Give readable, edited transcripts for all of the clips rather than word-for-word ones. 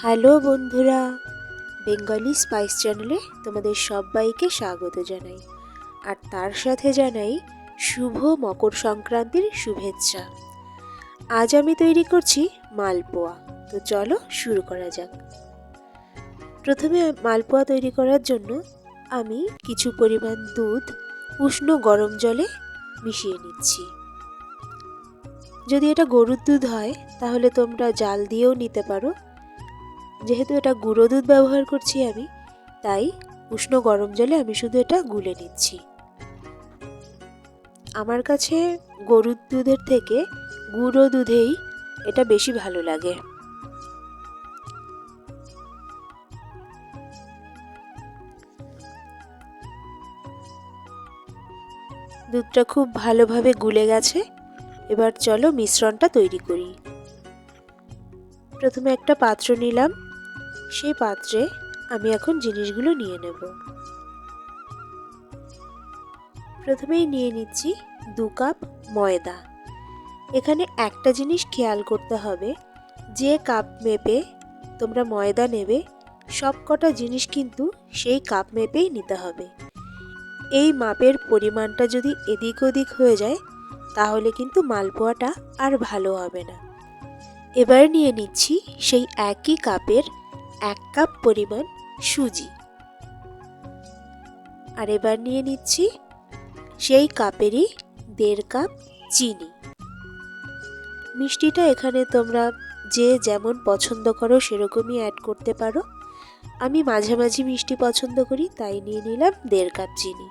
Hello বন্ধুরা, Bengali spice চ্যানেলে তোমাদের সবাইকে স্বাগত জানাই। আর তার সাথে জানাই শুভ মকর সংক্রান্তির শুভেচ্ছা। আজ আমি তৈরি করছি মালপোয়া। তো চলো শুরু করা যাক। প্রথমে মালপোয়া তৈরি করার জন্য আমি কিছু পরিমাণ দুধ উষ্ণ গরম জলে মিশিয়ে নিচ্ছি। যদি এটা গরুর দুধ হয় তাহলে তোমরা জাল দিয়েও নিতে পারো। যেহেতু এটা গুঁড়ো দুধ ব্যবহার করছি আমি, তাই উষ্ণ গরম জলে আমি শুধু এটা গুলে নিচ্ছি। আমার কাছে গরুর দুধের থেকে গুঁড়ো দুধেই এটা বেশি ভালো লাগে। দুধটা খুব ভালোভাবে গুলে গেছে। এবার চলো মিশ্রণটা তৈরি করি। প্রথমে একটা পাত্র নিলাম, সেই পাত্রে আমি এখন জিনিসগুলো নিয়ে নেব। প্রথমেই নিয়ে নিচ্ছি 2 কাপ ময়দা। এখানে একটা জিনিস খেয়াল করতে হবে, যে কাপ মেপে তোমরা ময়দা নেবে সব কটা জিনিস কিন্তু সেই কাপ মেপেই নিতে হবে। এই মাপের পরিমাণটা যদি এদিক ওদিক হয়ে যায় তাহলে কিন্তু মালপোয়াটা আর ভালো হবে না। এবার নিয়ে নিচ্ছি সেই একই কাপের 1 কাপ পরিমাণ সুজি। আর এবার নিয়ে নিচ্ছি সেই কাপেরই 1.5 কাপ চিনি। মিষ্টিটা এখানে তোমরা যে যেমন পছন্দ করো সেরকমই অ্যাড করতে পারো। আমি মাঝামাঝি মিষ্টি পছন্দ করি, তাই নিয়ে নিলাম 1.5 কাপ চিনি।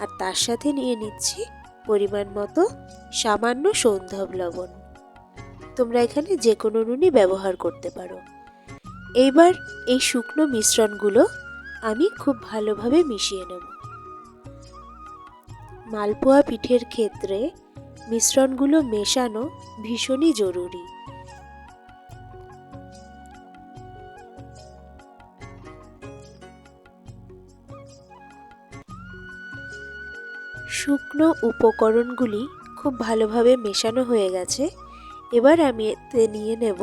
আর তার সাথে নিয়ে নিচ্ছি পরিমাণ মতো সামান্য সৈন্ধব লবণ। তোমরা এখানে যে কোনো নুনই ব্যবহার করতে পারো। এইবার এই শুকনো মিশ্রণগুলো আমি খুব ভালোভাবে মিশিয়ে নেব। মালপোয়া পিঠের ক্ষেত্রে মিশ্রণগুলো মেশানো ভীষণই জরুরি। শুকনো উপকরণগুলি খুব ভালোভাবে মেশানো হয়ে গেছে। এবার আমি এতে নিয়ে নেব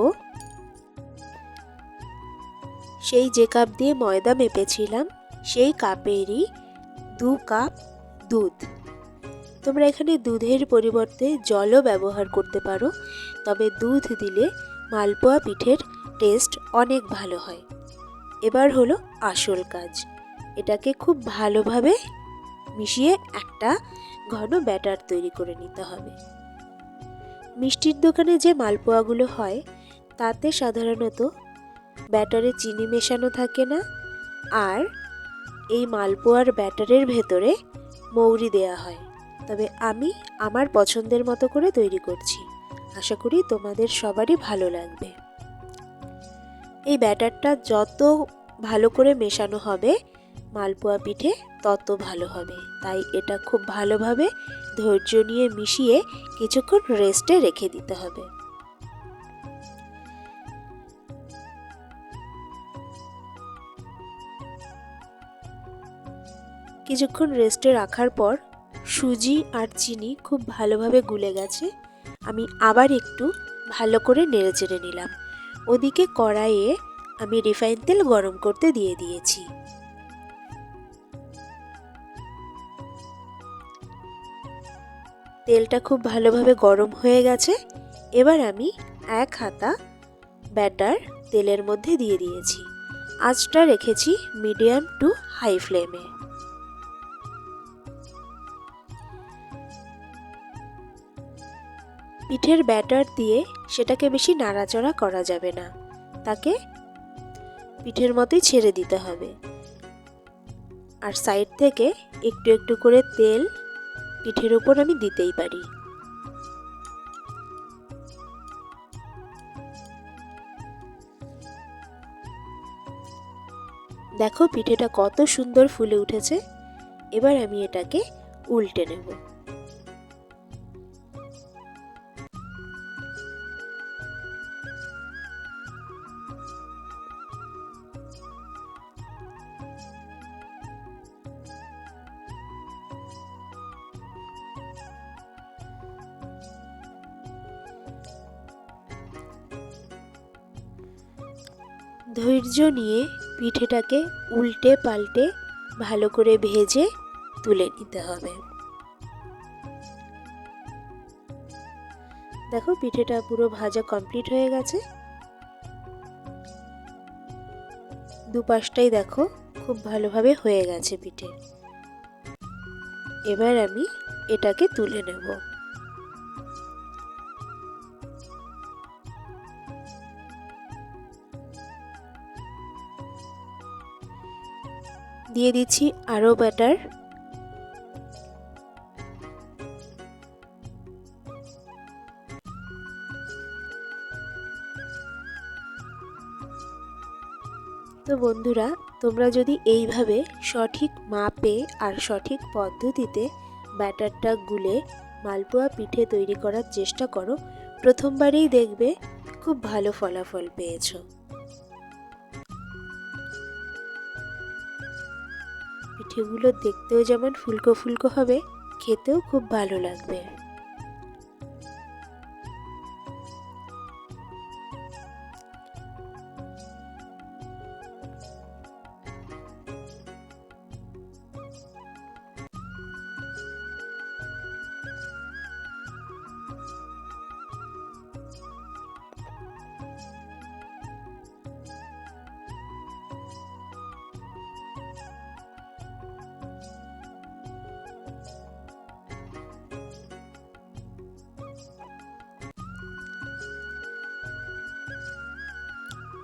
সেই যে কাপ দিয়ে ময়দা মেপেছিলাম সেই কাপেরই 2 কাপ দুধ। তোমরা এখানে দুধের পরিবর্তে জলও ব্যবহার করতে পারো, তবে দুধ দিলে মালপোয়া পিঠের টেস্ট অনেক ভালো হয়। এবার হলো আসল কাজ, এটাকে খুব ভালোভাবে মিশিয়ে একটা ঘন ব্যাটার তৈরি করে নিতে হবে। মিষ্টির দোকানে যে মালপোয়াগুলো হয় তাতে সাধারণত ব্যাটারে চিনি মেশানো থাকে না, আর এই মালপোয়ার ব্যাটারের ভেতরে মৌরি দেয়া হয়। তবে আমি আমার পছন্দের মতো করে তৈরি করছি। আশা করি তোমাদের সবারই ভালো লাগবে। এই ব্যাটারটা যত ভালো করে মেশানো হবে মালপোয়া পিঠে তত ভালো হবে, তাই এটা খুব ভালোভাবে ধৈর্য নিয়ে মিশিয়ে কিছুক্ষণ রেস্টে রেখে দিতে হবে। কিছুক্ষণ রেস্টে রাখার পর সুজি আর চিনি খুব ভালোভাবে গুলে গেছে। আমি আবার একটু ভালো করে নেড়েচেড়ে নিলাম। ওদিকে কড়াইয়ে আমি রিফাইন তেল গরম করতে দিয়ে দিয়েছি। তেলটা খুব ভালোভাবে গরম হয়ে গেছে। এবার আমি 1 হাতা ব্যাটার তেলের মধ্যে দিয়ে দিয়েছি। আঁচটা রেখেছি মিডিয়াম টু হাই ফ্লেমে। পিঠের ব্যাটার দিয়ে সেটাকে বেশি নাড়াচাড়া করা যাবে না, তাকে পিঠের মতোই ছেড়ে দিতে হবে। আর সাইড থেকে একটু একটু করে তেল পিঠের উপর আমি দিতেই পারি। দেখো পিঠেটা কত সুন্দর ফুলে উঠেছে। এবার আমি এটাকে উল্টে নেব। ধৈর্য নিয়ে পিঠেটাকে উল্টে পাল্টে ভালো করে ভেজে তুলে নিতে হবে। দেখো পিঠেটা পুরো ভাজা কমপ্লিট হয়ে গেছে। দুপাশটাই দেখো খুব ভালোভাবে হয়ে গেছে পিঠে। এবার আমি এটাকে তুলে নেব। দিয়ে দিচ্ছি আরও ব্যাটার। তো বন্ধুরা, তোমরা যদি এইভাবে সঠিক মাপে আর সঠিক পদ্ধতিতে ব্যাটারটা গুলে মালপোয়া পিঠে তৈরি করার চেষ্টা করো, প্রথমবারেই দেখবে খুব ভালো ফলাফল পেয়েছো। পিঠেগুলো দেখতেও যেমন ফুলকো ফুলকো হবে, খেতেও খুব ভালো লাগবে।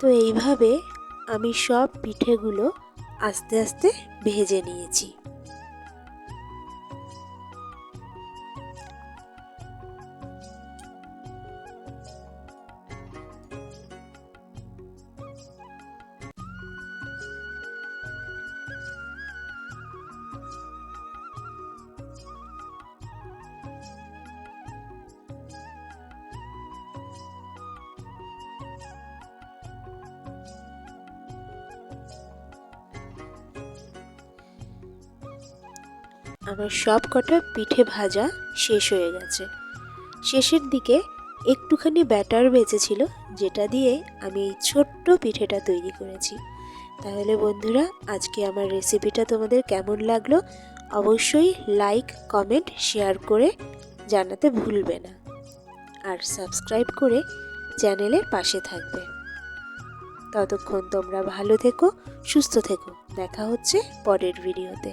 তো এইভাবে আমি সব পিঠেগুলো আস্তে আস্তে ভেজে নিয়েছি। আমার সব কটা পিঠে ভাজা শেষ হয়ে গেছে। শেষের দিকে একটুখানি ব্যাটার বেঁচেছিল, যেটা দিয়ে আমি এই ছোট্ট পিঠেটা তৈরি করেছি। তাহলে বন্ধুরা, আজকে আমার রেসিপিটা তোমাদের কেমন লাগলো অবশ্যই লাইক, কমেন্ট, শেয়ার করে জানাতে ভুলবে না। আর সাবস্ক্রাইব করে চ্যানেলের পাশে থাকবে। ততক্ষণ তোমরা ভালো থেকো, সুস্থ থেকো। দেখা হচ্ছে পরের ভিডিওতে।